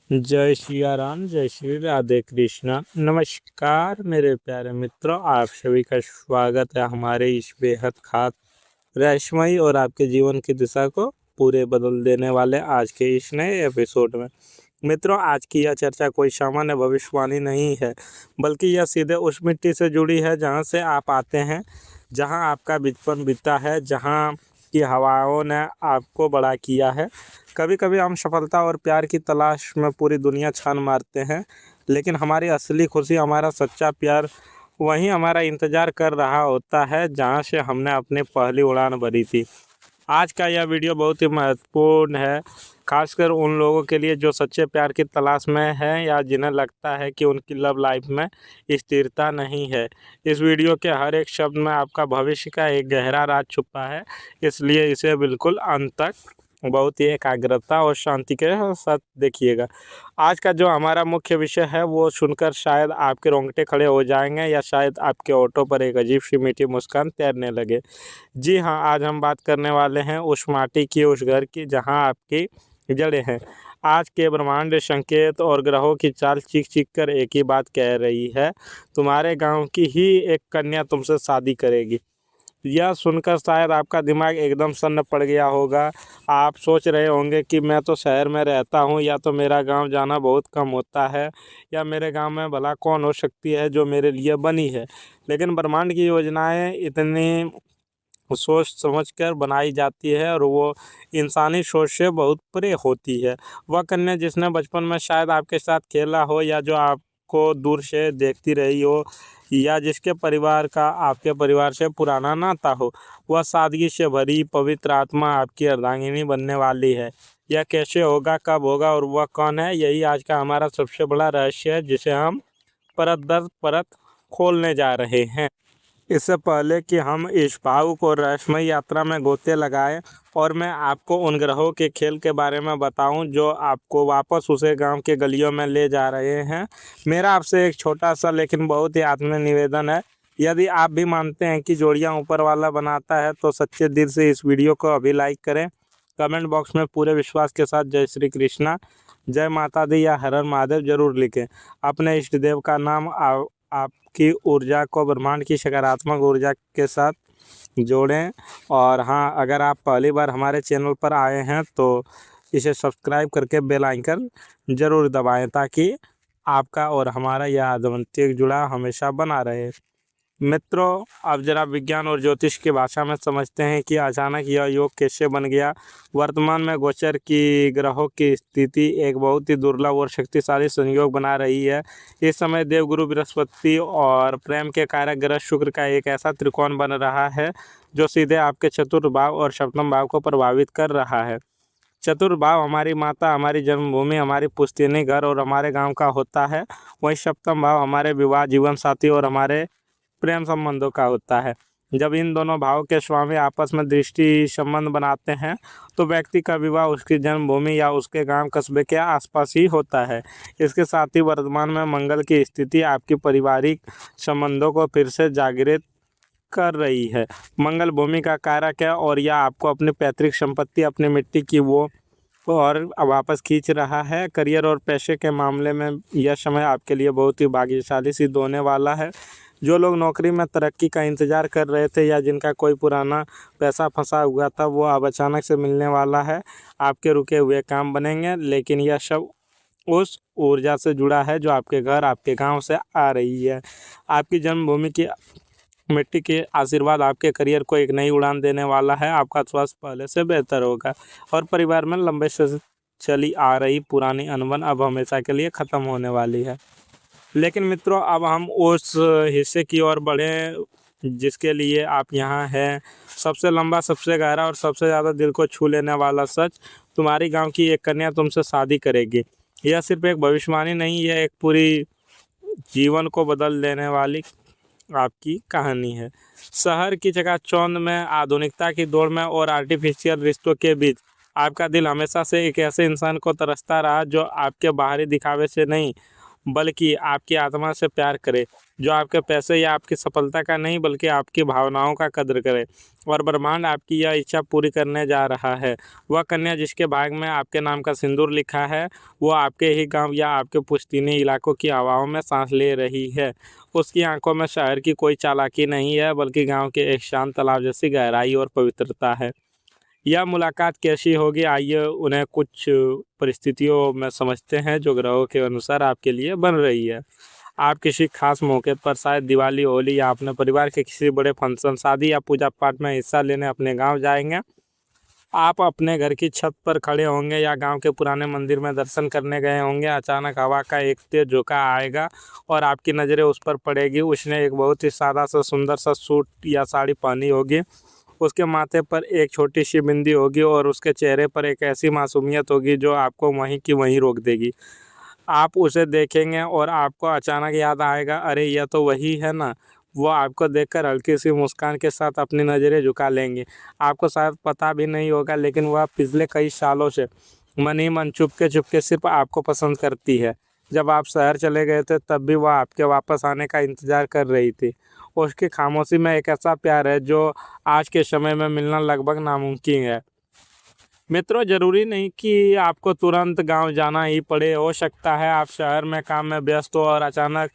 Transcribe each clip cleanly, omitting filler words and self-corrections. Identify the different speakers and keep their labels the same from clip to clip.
Speaker 1: जय सिया राम, जय श्री राधे कृष्णा। नमस्कार मेरे प्यारे मित्रों, आप सभी का स्वागत है हमारे इस बेहद खास रहस्यमयी और आपके जीवन की दिशा को पूरे बदल देने वाले आज के इस नए एपिसोड में। मित्रों, आज की यह चर्चा कोई सामान्य भविष्यवाणी नहीं है, बल्कि यह सीधे उस मिट्टी से जुड़ी है जहाँ से आप आते हैं, जहाँ आपका बचपन बीता है, जहाँ की हवाओं ने आपको बड़ा किया है। कभी कभी हम सफलता और प्यार की तलाश में पूरी दुनिया छान मारते हैं, लेकिन हमारी असली खुशी, हमारा सच्चा प्यार वहीं हमारा इंतज़ार कर रहा होता है जहाँ से हमने अपनी पहली उड़ान भरी थी। आज का यह वीडियो बहुत ही महत्वपूर्ण है, खासकर उन लोगों के लिए जो सच्चे प्यार की तलाश में हैं या जिन्हें लगता है कि उनकी लव लाइफ में स्थिरता नहीं है। इस वीडियो के हर एक शब्द में आपका भविष्य का एक गहरा राज छुपा है, इसलिए इसे बिल्कुल अंत तक बहुत ही एकाग्रता और शांति के साथ देखिएगा। आज का जो हमारा मुख्य विषय है वो सुनकर शायद आपके रोंगटे खड़े हो जाएंगे या शायद आपके होठों पर एक अजीब सी मीठी मुस्कान तैरने लगे। जी हाँ, आज हम बात करने वाले हैं उस माटी की, उस घर की जहाँ आपकी जड़ें हैं। आज के ब्रह्मांड संकेत और ग्रहों की चाल चीख चीख कर एक ही बात कह रही है, तुम्हारे गांव की ही एक कन्या तुमसे शादी करेगी। यह सुनकर शायद आपका दिमाग एकदम सन्न पड़ गया होगा। आप सोच रहे होंगे कि मैं तो शहर में रहता हूँ, या तो मेरा गांव जाना बहुत कम होता है, या मेरे गांव में भला कौन हो सकती है जो मेरे लिए बनी है। लेकिन ब्रह्मांड की योजनाएं इतनी सोच समझ कर बनाई जाती है और वो इंसानी सोच से बहुत परे होती है। वह कन्या जिसने बचपन में शायद आपके साथ खेला हो, या जो आपको दूर से देखती रही हो, या जिसके परिवार का आपके परिवार से पुराना नाता हो, वह सादगी से भरी पवित्र आत्मा आपकी अर्धांगिनी बनने वाली है। यह कैसे होगा, कब होगा और वह कौन है, यही आज का हमारा सबसे बड़ा रहस्य है, जिसे हम परत दर परत खोलने जा रहे हैं। इससे पहले कि हम इस भावुक और रहस्यमय यात्रा में गोते लगाएं और मैं आपको उन ग्रहों के खेल के बारे में बताऊं जो आपको वापस उसे गांव के गलियों में ले जा रहे हैं, मेरा आपसे एक छोटा सा लेकिन बहुत ही आत्मीय निवेदन है। यदि आप भी मानते हैं कि जोड़ियां ऊपर वाला बनाता है, तो सच्चे दिल से इस वीडियो को अभी लाइक करें। कमेंट बॉक्स में पूरे विश्वास के साथ जय श्री कृष्णा, जय माता दी या हर हर महादेव जरूर लिखें। अपने इष्ट देव का नाम आपकी ऊर्जा को ब्रह्मांड की सकारात्मक ऊर्जा के साथ जोड़ें। और हाँ, अगर आप पहली बार हमारे चैनल पर आए हैं तो इसे सब्सक्राइब करके बेल आइकन ज़रूर दबाएं, ताकि आपका और हमारा यह आध्यात्मिक जुड़ाव हमेशा बना रहे। मित्रों, अब जरा विज्ञान और ज्योतिष की भाषा में समझते हैं कि अचानक यह योग कैसे बन गया। वर्तमान में गोचर की ग्रहों की स्थिति एक बहुत ही दुर्लभ और शक्तिशाली संयोग बना रही है। इस समय देवगुरु बृहस्पति और प्रेम के कारक ग्रह शुक्र का एक ऐसा त्रिकोण बन रहा है जो सीधे आपके चतुर्थ भाव और सप्तम भाव को प्रभावित कर रहा है। चतुर्थ भाव हमारी माता, हमारी जन्मभूमि, हमारी पुश्तैनी घर और हमारे गांव का होता है। वहीं सप्तम भाव हमारे विवाह, जीवन साथी और हमारे प्रेम संबंधों का होता है। जब इन दोनों भावों के स्वामी आपस में दृष्टि संबंध बनाते हैं, तो व्यक्ति का विवाह उसकी जन्मभूमि या उसके गांव कस्बे के आसपास ही होता है। इसके साथ ही वर्तमान में मंगल की स्थिति आपकी पारिवारिक संबंधों को फिर से जागृत कर रही है। मंगल भूमि का कारक है और यह आपको अपनी पैतृक संपत्ति, अपनी मिट्टी की वो और वापस खींच रहा है। करियर और पैसे के मामले में यह समय आपके लिए बहुत ही भाग्यशाली सिद्ध होने वाला है। जो लोग नौकरी में तरक्की का इंतजार कर रहे थे या जिनका कोई पुराना पैसा फंसा हुआ था, वो अब अचानक से मिलने वाला है। आपके रुके हुए काम बनेंगे, लेकिन यह सब उस ऊर्जा से जुड़ा है जो आपके घर, आपके गांव से आ रही है। आपकी जन्मभूमि की मिट्टी के आशीर्वाद आपके करियर को एक नई उड़ान देने वाला है। आपका स्वास्थ्य पहले से बेहतर होगा और परिवार में लंबे से चली आ रही पुरानी अनबन अब हमेशा के लिए ख़त्म होने वाली है। लेकिन मित्रों, अब हम उस हिस्से की ओर बढ़ें जिसके लिए आप यहाँ हैं। सबसे लंबा, सबसे गहरा और सबसे ज़्यादा दिल को छू लेने वाला सच, तुम्हारी गांव की एक कन्या तुमसे शादी करेगी। यह सिर्फ एक भविष्यवाणी नहीं, यह एक पूरी जीवन को बदल देने वाली आपकी कहानी है। शहर की चकाचौंध में, आधुनिकता की दौड़ में और आर्टिफिशियल रिश्तों के बीच आपका दिल हमेशा से एक ऐसे इंसान को तरसता रहा जो आपके बाहरी दिखावे से नहीं, बल्कि आपकी आत्मा से प्यार करे, जो आपके पैसे या आपकी सफलता का नहीं बल्कि आपकी भावनाओं का कद्र करे। और ब्रह्मांड आपकी यह इच्छा पूरी करने जा रहा है। वह कन्या जिसके भाग में आपके नाम का सिंदूर लिखा है, वो आपके ही गांव या आपके पुश्तैनी इलाकों की हवाओं में सांस ले रही है। उसकी आंखों में शहर की कोई चालाकी नहीं है, बल्कि गांव के एक शांत तालाब जैसी गहराई और पवित्रता है। यह मुलाकात कैसी होगी, आइए उन्हें कुछ परिस्थितियों में समझते हैं जो ग्रहों के अनुसार आपके लिए बन रही है। आप किसी खास मौके पर, शायद दिवाली, होली या अपने परिवार के किसी बड़े फंक्शन, शादी या पूजा पाठ में हिस्सा लेने अपने गांव जाएंगे। आप अपने घर की छत पर खड़े होंगे या गांव के पुराने मंदिर में दर्शन करने गए होंगे। अचानक हवा का एक तेज झोंका आएगा और आपकी नज़रें उस पर पड़ेगी। उसने एक बहुत ही सादा सा सुंदर सा सूट या साड़ी पहनी होगी। उसके माथे पर एक छोटी सी बिंदी होगी और उसके चेहरे पर एक ऐसी मासूमियत होगी जो आपको वहीं की वहीं रोक देगी। आप उसे देखेंगे और आपको अचानक याद आएगा, अरे यह तो वही है ना। वो आपको देखकर हल्की सी मुस्कान के साथ अपनी नज़रें झुका लेंगे। आपको शायद पता भी नहीं होगा, लेकिन वह पिछले कई सालों से मन ही मन चुपके चुपके सिर्फ आपको पसंद करती है। जब आप शहर चले गए थे तब भी वह आपके वापस आने का इंतज़ार कर रही थी। उसकी खामोशी में एक ऐसा प्यार है जो आज के समय में मिलना लगभग नामुमकिन है। मित्रों, ज़रूरी नहीं कि आपको तुरंत गांव जाना ही पड़े। हो सकता है आप शहर में काम में व्यस्त हो और अचानक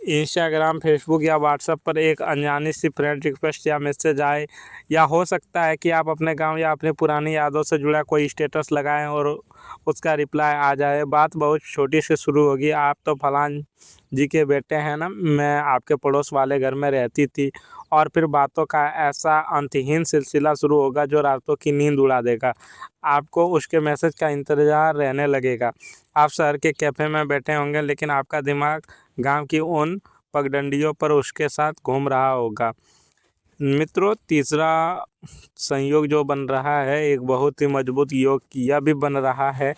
Speaker 1: इंस्टाग्राम, फेसबुक या व्हाट्सएप पर एक अनजानी सी फ्रेंड रिक्वेस्ट या मैसेज आए। या हो सकता है कि आप अपने गांव या अपनी पुरानी यादों से जुड़ा कोई स्टेटस लगाएं और उसका रिप्लाई आ जाए। बात बहुत छोटी से शुरू होगी, आप तो फलान जी के बेटे हैं ना, मैं आपके पड़ोस वाले घर में रहती थी। और फिर बातों का ऐसा अंतहीन सिलसिला शुरू होगा जो रातों की नींद उड़ा देगा। आपको उसके मैसेज का इंतज़ार रहने लगेगा। आप शहर के कैफ़े में बैठे होंगे, लेकिन आपका दिमाग गांव की उन पगडंडियों पर उसके साथ घूम रहा होगा। मित्रों, तीसरा संयोग जो बन रहा है, एक बहुत ही मजबूत योग यह भी बन रहा है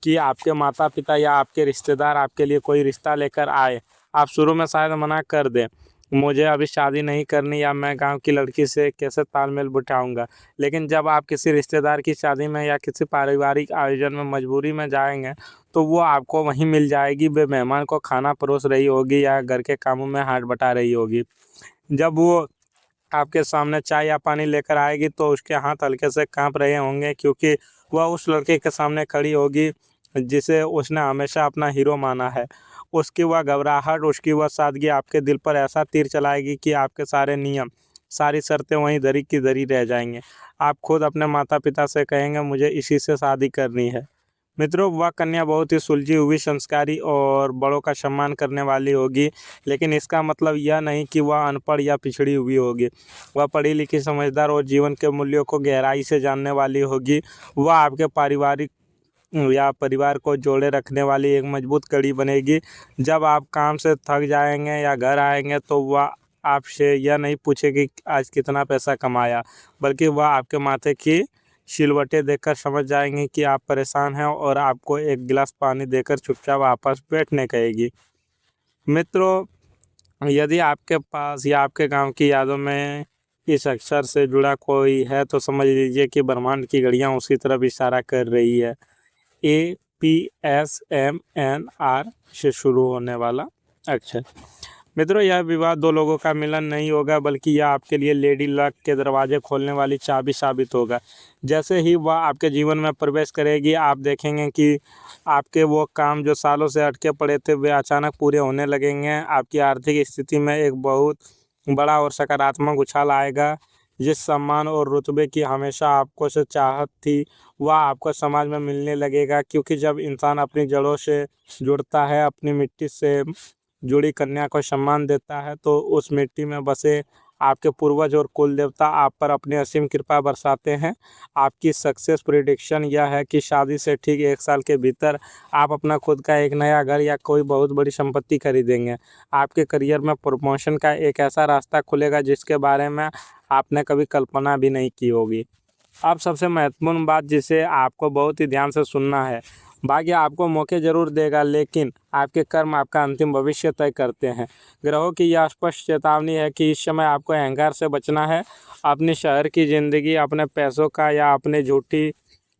Speaker 1: कि आपके माता पिता या आपके रिश्तेदार आपके लिए कोई रिश्ता लेकर आए। आप शुरू में शायद मना कर दें, मुझे अभी शादी नहीं करनी, या मैं गांव की लड़की से कैसे तालमेल बिठाऊंगा। लेकिन जब आप किसी रिश्तेदार की शादी में या किसी पारिवारिक आयोजन में मजबूरी में जाएंगे, तो वो आपको वहीं मिल जाएगी। वे मेहमान को खाना परोस रही होगी या घर के कामों में हाथ बटा रही होगी। जब वो आपके सामने चाय या पानी लेकर आएगी तो उसके हाथ हल्के से कांप रहे होंगे, क्योंकि वह उस लड़के के सामने खड़ी होगी जिसे उसने हमेशा अपना हीरो माना है। उसकी वह घबराहट, उसकी वह सादगी आपके दिल पर ऐसा तीर चलाएगी कि आपके सारे नियम, सारी शर्तें वहीं धरी की धरी रह जाएंगे। आप खुद अपने माता पिता से कहेंगे, मुझे इसी से शादी करनी है। मित्रों, वह कन्या बहुत ही सुलझी हुई, संस्कारी और बड़ों का सम्मान करने वाली होगी। लेकिन इसका मतलब यह नहीं कि वह अनपढ़ या पिछड़ी हुई होगी। वह पढ़ी लिखी, समझदार और जीवन के मूल्यों को गहराई से जानने वाली होगी। वह आपके पारिवारिक या परिवार को जोड़े रखने वाली एक मजबूत कड़ी बनेगी। जब आप काम से थक जाएंगे या घर आएंगे तो वह आपसे यह नहीं पूछेगी आज कितना पैसा कमाया, बल्कि वह आपके माथे की सिलवटें देखकर समझ जाएंगे कि आप परेशान हैं और आपको एक गिलास पानी देकर चुपचाप वापस बैठने कहेगी। मित्रों, यदि आपके पास या आपके गांव की यादों में इस अक्षर से जुड़ा कोई है, तो समझ लीजिए कि ब्रह्मांड की घड़ियां उसी तरफ इशारा कर रही है। APSMNR से शुरू होने वाला अक्षर। मित्रों, यह विवाह दो लोगों का मिलन नहीं होगा, बल्कि यह आपके लिए लेडी लक के दरवाजे खोलने वाली चाबी साबित होगा। जैसे ही वह आपके जीवन में प्रवेश करेगी, आप देखेंगे कि आपके वो काम जो सालों से अटके पड़े थे, वे अचानक पूरे होने लगेंगे। आपकी आर्थिक स्थिति में एक बहुत बड़ा और सकारात्मक उछाल आएगा। जिस सम्मान और रुतबे की हमेशा आपको से चाहत थी, वह आपको समाज में मिलने लगेगा। क्योंकि जब इंसान अपनी जड़ों से जुड़ता है, अपनी मिट्टी से जुड़ी कन्या को सम्मान देता है, तो उस मिट्टी में बसे आपके पूर्वज और कुल देवता आप पर अपनी असीम कृपा बरसाते हैं। आपकी सक्सेस प्रेडिक्शन यह है कि शादी से ठीक 1 साल के भीतर आप अपना खुद का एक नया घर या कोई बहुत बड़ी संपत्ति खरीदेंगे। आपके करियर में प्रमोशन का एक ऐसा रास्ता खुलेगा जिसके बारे में आपने कभी कल्पना भी नहीं की होगी। अब सबसे महत्वपूर्ण बात जिसे आपको बहुत ही ध्यान से सुनना है, भाग्य आपको मौके जरूर देगा, लेकिन आपके कर्म आपका अंतिम भविष्य तय करते हैं। ग्रहों की यह स्पष्ट चेतावनी है कि इस समय आपको अहंकार से बचना है। अपने शहर की ज़िंदगी, अपने पैसों का या अपने झूठी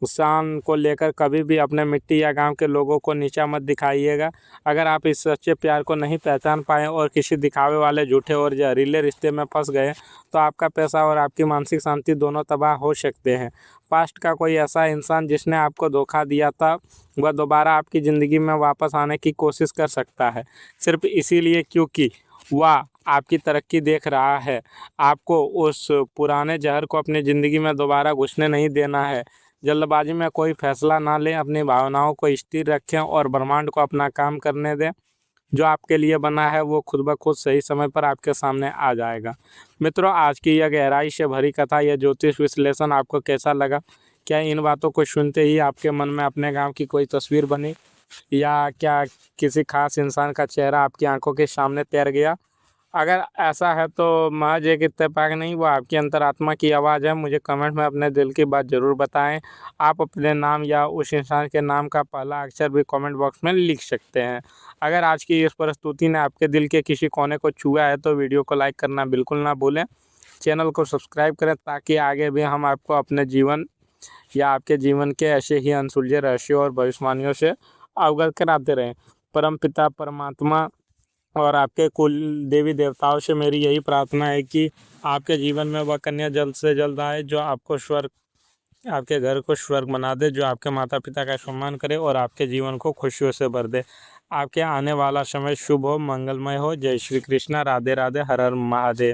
Speaker 1: शान को लेकर कभी भी अपने मिट्टी या गांव के लोगों को नीचा मत दिखाइएगा। अगर आप इस सच्चे प्यार को नहीं पहचान पाए और किसी दिखावे वाले झूठे और जहरीले रिश्ते में फंस गए तो आपका पैसा और आपकी मानसिक शांति दोनों तबाह हो सकते हैं। पास्ट का कोई ऐसा इंसान जिसने आपको धोखा दिया था वह दोबारा आपकी ज़िंदगी में वापस आने की कोशिश कर सकता है, सिर्फ इसीलिए क्योंकि वह आपकी तरक्की देख रहा है। आपको उस पुराने जहर को अपनी ज़िंदगी में दोबारा घुसने नहीं देना है। जल्दबाजी में कोई फैसला ना लें, अपनी भावनाओं को स्थिर रखें और ब्रह्मांड को अपना काम करने दें। जो आपके लिए बना है वो खुद ब खुद सही समय पर आपके सामने आ जाएगा। मित्रों, आज की यह गहराई से भरी कथा, यह ज्योतिष विश्लेषण आपको कैसा लगा? क्या इन बातों को सुनते ही आपके मन में अपने गांव की कोई तस्वीर बनी, या क्या किसी खास इंसान का चेहरा आपकी आंखों के सामने तैर गया? अगर ऐसा है तो महज एक इत्तेफाक नहीं, वो आपकी अंतरात्मा की आवाज़ है। मुझे कमेंट में अपने दिल की बात ज़रूर बताएं। आप अपने नाम या उस इंसान के नाम का पहला अक्षर भी कमेंट बॉक्स में लिख सकते हैं। अगर आज की इस प्रस्तुति ने आपके दिल के किसी कोने को छुआ है तो वीडियो को लाइक करना बिल्कुल ना भूलें। चैनल को सब्सक्राइब करें ताकि आगे भी हम आपको अपने जीवन या आपके जीवन के ऐसे ही अनसुलझे रहस्यों और भविष्यवाणियों से अवगत कराते रहें। परमपिता परमात्मा और आपके कुल देवी देवताओं से मेरी यही प्रार्थना है कि आपके जीवन में वह कन्या जल्द से जल्द आए जो आपको स्वर्ग, आपके घर को स्वर्ग बना दे, जो आपके माता पिता का सम्मान करे और आपके जीवन को खुशियों से भर दे। आपके आने वाला समय शुभ हो, मंगलमय हो। जय श्री कृष्णा, राधे राधे, हर हर महादेव।